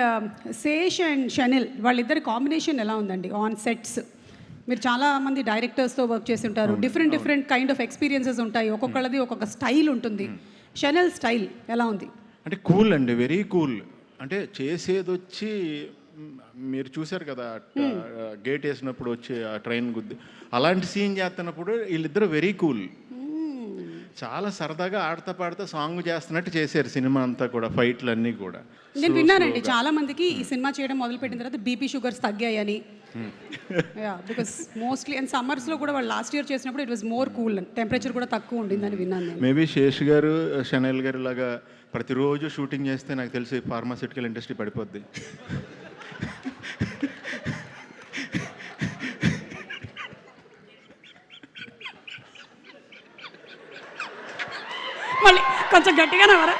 And Sesh and షనిల్ వాళ్ళిద్దరి combination ఎలా ఉందండి ఆన్ సెట్స్? మీరు చాలా మంది డైరెక్టర్స్తో వర్క్ చేసి ఉంటారు, డిఫరెంట్ కైండ్ ఆఫ్ ఎక్స్పీరియన్సెస్ ఉంటాయి, ఒక్కొక్కళ్ళది ఒక్కొక్క స్టైల్ ఉంటుంది. షనిల్ స్టైల్ ఎలా ఉంది? అంటే కూల్ అండి, వెరీ కూల్. అంటే చేసేది వచ్చి మీరు చూశారు కదా, గేట్ వేసినప్పుడు వచ్చి ఆ ట్రైన్ గుద్ది అలాంటి సీన్ చేస్తున్నప్పుడు వీళ్ళిద్దరూ వెరీ కూల్, చాలా సరదాగా ఆడతా పాడుతా సాంగ్ చేస్తున్నట్టు చేశారు సినిమా అంతా కూడా, ఫైట్లు అన్నీ కూడా. నేను విన్నానండి చాలా మందికి ఈ సినిమా చేయడం మొదలుపెట్టిన తర్వాత బీపీ షుగర్స్ తగ్గాయని. బికాస్ మోస్ట్లీ అండ్ సమ్మర్స్లో కూడా వాళ్ళు లాస్ట్ ఇయర్ చేసినప్పుడు it was more cool, temperature కూడా తక్కువ ఉండిందని విన్నాను నేను. మేబీ శేష్ గారు షనల్ గారు లాగా ప్రతిరోజు షూటింగ్ చేస్తే నాకు తెలిసి ఫార్మాస్యూటికల్ ఇండస్ట్రీ పడిపోద్ది. మళ్ళీ కొంచెం గట్టిగానే వరా.